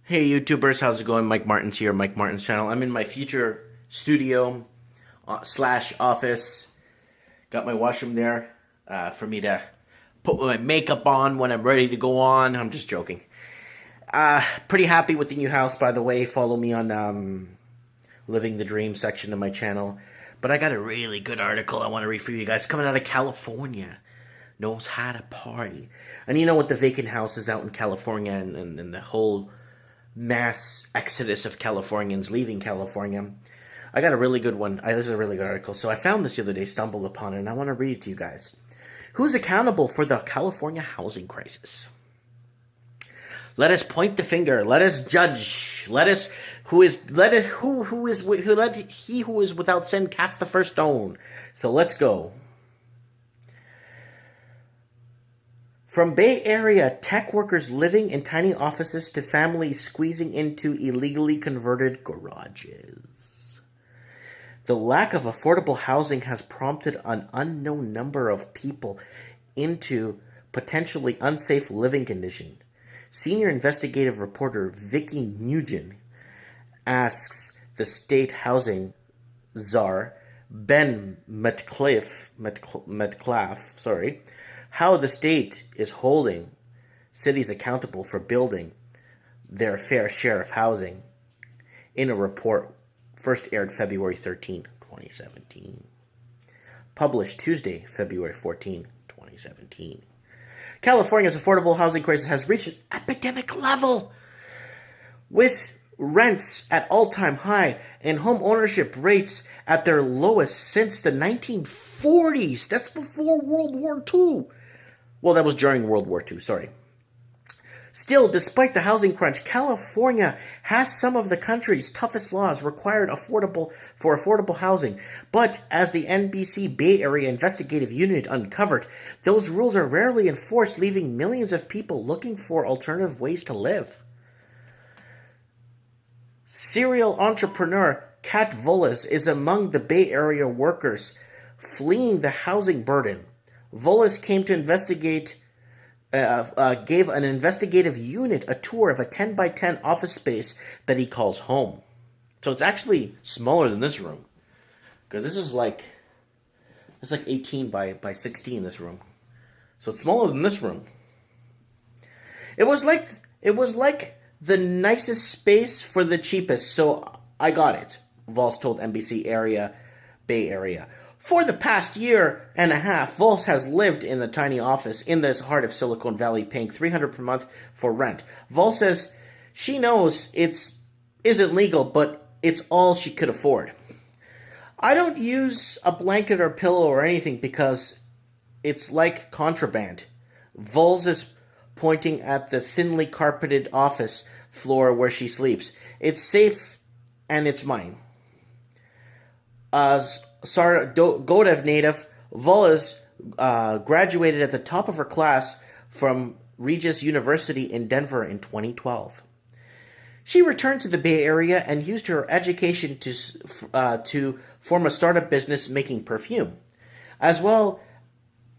Hey YouTubers, how's it going? Mike Martin's here, Mike Martin's channel. I'm in my future studio slash office. Got my washroom there for me to put my makeup on when I'm ready to go on. I'm just joking. Pretty happy with the new house, by the way. Follow me on Living the Dream section of my channel. But I got a really good article I want to read for you guys coming out of California. Knows how to party. And you know, with the vacant houses out in California and the whole mass exodus of Californians leaving California, I got a really good one. This is a really good article. So I found this the other day, stumbled upon it, and I want to read it to you guys. Who's accountable for the California housing crisis? Let us point the finger. Let us judge. Let he who is without sin cast the first stone. So let's go. From Bay Area tech workers living in tiny offices to families squeezing into illegally converted garages. The lack of affordable housing has prompted an unknown number of people into potentially unsafe living conditions. Senior investigative reporter Vicki Nugent asks the state housing czar Ben Metcalf, how the state is holding cities accountable for building their fair share of housing in a report first aired February 13, 2017. Published Tuesday, February 14, 2017. California's affordable housing crisis has reached an epidemic level, with rents at all-time high and home ownership rates at their lowest since the 1940s. That's before World War II. Well, that was during World War II, sorry. Still, despite the housing crunch, California has some of the country's toughest laws required for affordable housing. But as the NBC Bay Area Investigative Unit uncovered, those rules are rarely enforced, leaving millions of people looking for alternative ways to live. Serial entrepreneur Kat Volas is among the Bay Area workers fleeing the housing burden. Volas came to investigate, gave an investigative unit a tour of a 10 by 10 office space that he calls home. So it's actually smaller than this room, because this is it's like 18 by 16, this room. So it's smaller than this room. It was like the nicest space for the cheapest, so I got it, Vols told NBC Bay Area. For the past year and a half, Vols has lived in the tiny office in the heart of Silicon Valley, paying $300 per month for rent. Vols says she knows it isn't legal, but it's all she could afford. I don't use a blanket or pillow or anything because it's like contraband. Vols is pointing at the thinly carpeted office floor where she sleeps. It's safe and it's mine. Godev native, Volas graduated at the top of her class from Regis University in Denver in 2012. She returned to the Bay Area and used her education to form a startup business making perfume, as well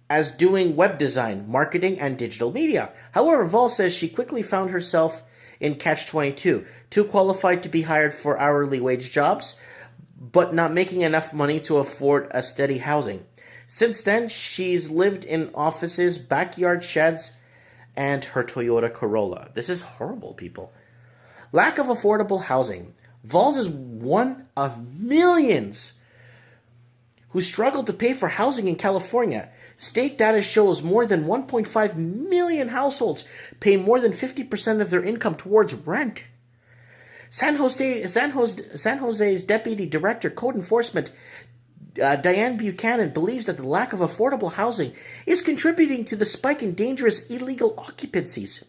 as doing web design, marketing, and digital media. However, Vol says she quickly found herself in Catch-22, too qualified to be hired for hourly wage jobs, but not making enough money to afford a steady housing. Since then, she's lived in offices, backyard sheds, and her Toyota Corolla. This is horrible, people. Lack of affordable housing. Vols is one of millions who struggle to pay for housing in California. State data shows more than 1.5 million households pay more than 50% of their income towards rent. San Jose's Deputy Director, Code Enforcement, Diane Buchanan, believes that the lack of affordable housing is contributing to the spike in dangerous illegal occupancies.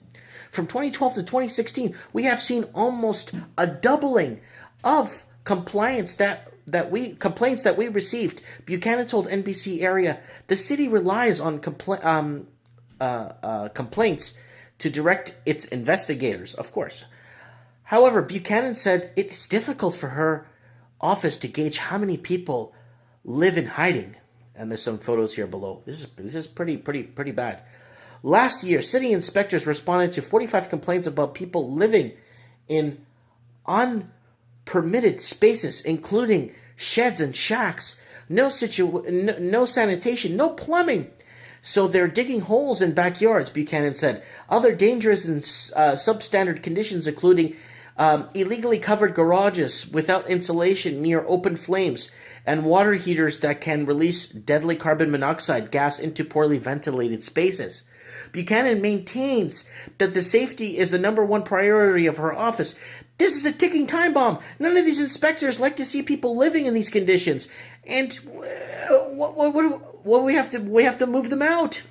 From 2012 to 2016, we have seen almost a doubling of complaints that we received. Buchanan told NBC Area the city relies on complaints to direct its investigators, of course. However, Buchanan said it's difficult for her office to gauge how many people live in hiding. And there's some photos here below. This is pretty bad. Last year, city inspectors responded to 45 complaints about people living in unpermitted spaces, including sheds and shacks. No sanitation, no plumbing. So they're digging holes in backyards, Buchanan said. Other dangerous and substandard conditions, including illegally covered garages without insulation near open flames, and water heaters that can release deadly carbon monoxide gas into poorly ventilated spaces. Buchanan maintains that the safety is the number one priority of her office. This is a ticking time bomb. None of these inspectors like to see people living in these conditions. And we have to move them out.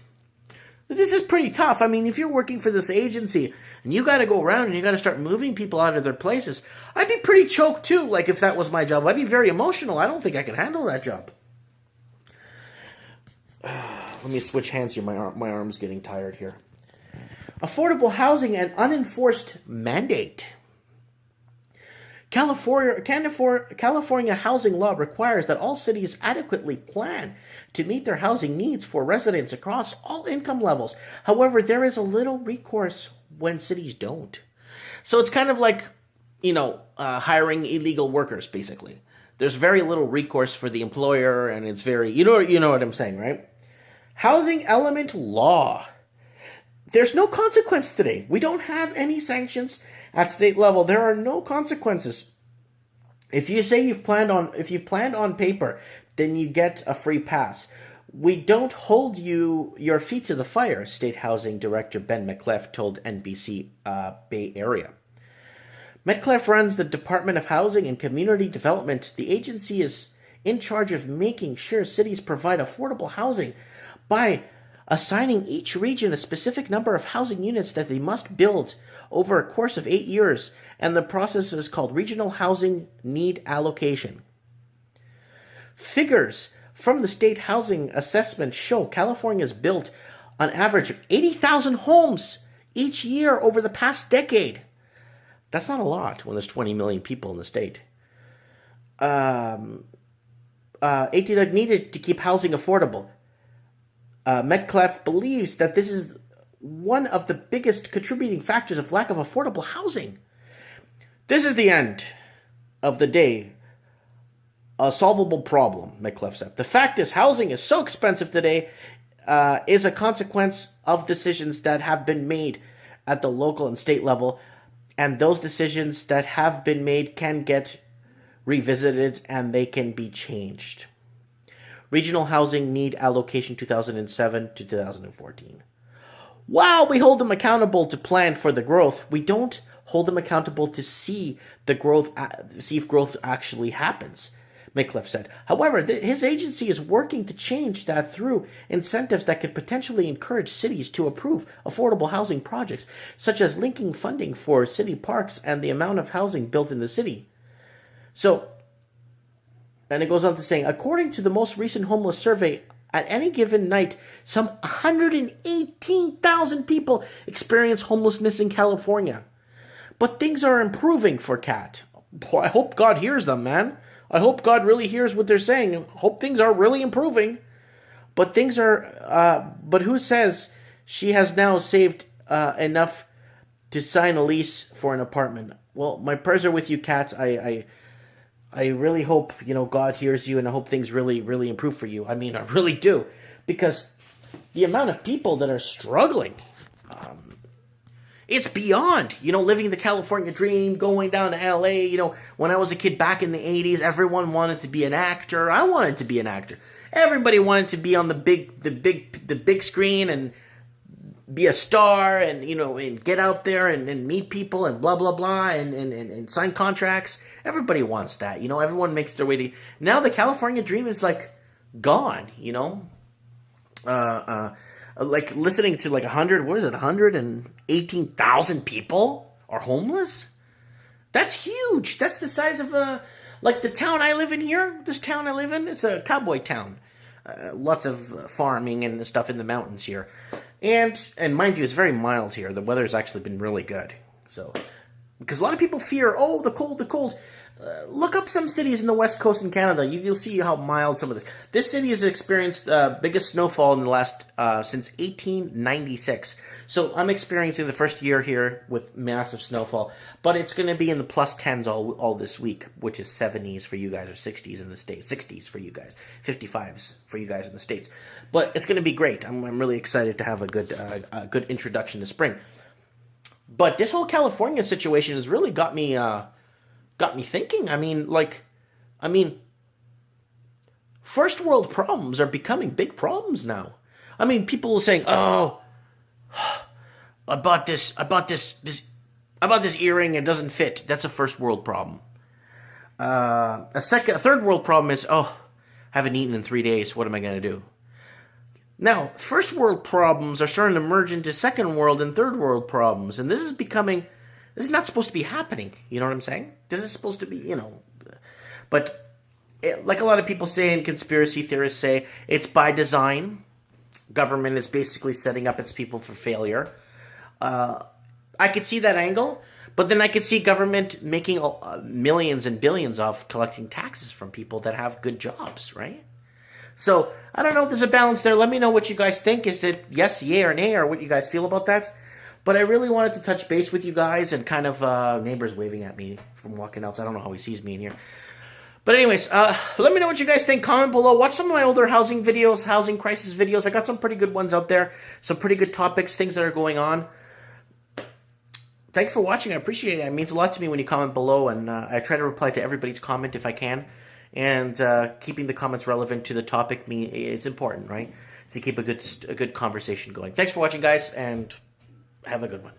This is pretty tough. I mean, if you're working for this agency and you got to go around and you got to start moving people out of their places, I'd be pretty choked too. Like if that was my job, I'd be very emotional. I don't think I could handle that job. Let me switch hands here. My arm's getting tired here. Affordable housing and unenforced mandate. California housing law requires that all cities adequately plan to meet their housing needs for residents across all income levels. However, there is a little recourse when cities don't. So it's kind of like, hiring illegal workers, basically. There's very little recourse for the employer, and it's very, you know what I'm saying, right? Housing element law. There's no consequence today. We don't have any sanctions at state level. There are no consequences. If you say you've planned on paper, then you get a free pass. We don't hold your feet to the fire, State Housing Director Ben McClellan told NBC Bay Area. McClellan runs the Department of Housing and Community Development. The agency is in charge of making sure cities provide affordable housing by assigning each region a specific number of housing units that they must build over a course of 8 years, and the process is called Regional Housing Need Allocation. Figures from the State Housing Assessment show California's built on average 80,000 homes each year over the past decade. That's not a lot when there's 20 million people in the state. 80 that needed to keep housing affordable. Metcalf believes that this is one of the biggest contributing factors of lack of affordable housing. This is the end of the day. A solvable problem, Metcalf said. The fact is, housing is so expensive today is a consequence of decisions that have been made at the local and state level, and those decisions that have been made can get revisited and they can be changed. Regional Housing Need Allocation 2007 to 2014. While we hold them accountable to plan for the growth, we don't hold them accountable to see if growth actually happens, Micklef said. However, his agency is working to change that through incentives that could potentially encourage cities to approve affordable housing projects, such as linking funding for city parks and the amount of housing built in the city. So, and it goes on to saying, according to the most recent homeless survey, at any given night, some 118,000 people experience homelessness in California. But things are improving for Cat. Boy, I hope God hears them, man. I hope God really hears what they're saying. I hope things are really improving. But things are, but who says she has now saved enough to sign a lease for an apartment? Well, my prayers are with you, Kat. I really hope, God hears you, and I hope things really, really improve for you. I mean, I really do. Because the amount of people that are struggling, it's beyond, living the California dream, going down to LA. When I was a kid back in the 80s, everyone wanted to be an actor. I wanted to be an actor. Everybody wanted to be on the big screen and be a star and, and get out there and meet people and blah, blah, blah, and sign contracts. Everybody wants that, everyone makes their way to... Now the California dream is, gone, like listening to 118,000 people are homeless? That's huge. That's the size of the town I live in here. This town I live in, it's a cowboy town. Lots of farming and stuff in the mountains here. And mind you, it's very mild here. The weather's actually been really good. So because a lot of people fear, oh, the cold, the cold. Look up some cities in the west coast in Canada. You'll see how mild some of this. This city has experienced the biggest snowfall in the last since 1896. So I'm experiencing the first year here with massive snowfall, but it's going to be in the plus 10s all this week, which is 70s for you guys or 60s in the States, 60s for you guys, 55s for you guys in the States. But it's going to be great. I'm really excited to have a good introduction to spring. But this whole California situation has really got me thinking. I mean, first world problems are becoming big problems now. I mean, people are saying, "Oh, I bought this earring, it doesn't fit." That's a first world problem. A third world problem is, "Oh, I haven't eaten in 3 days. What am I going to do?" Now, first world problems are starting to merge into second world and third world problems, and this is not supposed to be happening. You know what I'm saying? This is supposed to be, but like a lot of people say and conspiracy theorists say, it's by design. Government is basically setting up its people for failure. I could see that angle, but then I could see government making millions and billions off collecting taxes from people that have good jobs, right? So, I don't know if there's a balance there. Let me know what you guys think. Is it yes, yay, or nay, or what you guys feel about that? But I really wanted to touch base with you guys, and kind of neighbors waving at me from walking outside. I don't know how he sees me in here. But anyways, let me know what you guys think. Comment below. Watch some of my older housing videos, housing crisis videos. I got some pretty good ones out there. Some pretty good topics, things that are going on. Thanks for watching. I appreciate it. It means a lot to me when you comment below, and I try to reply to everybody's comment if I can. And keeping the comments relevant to the topic, it's important, right? To keep a good conversation going. Thanks for watching, guys, and have a good one.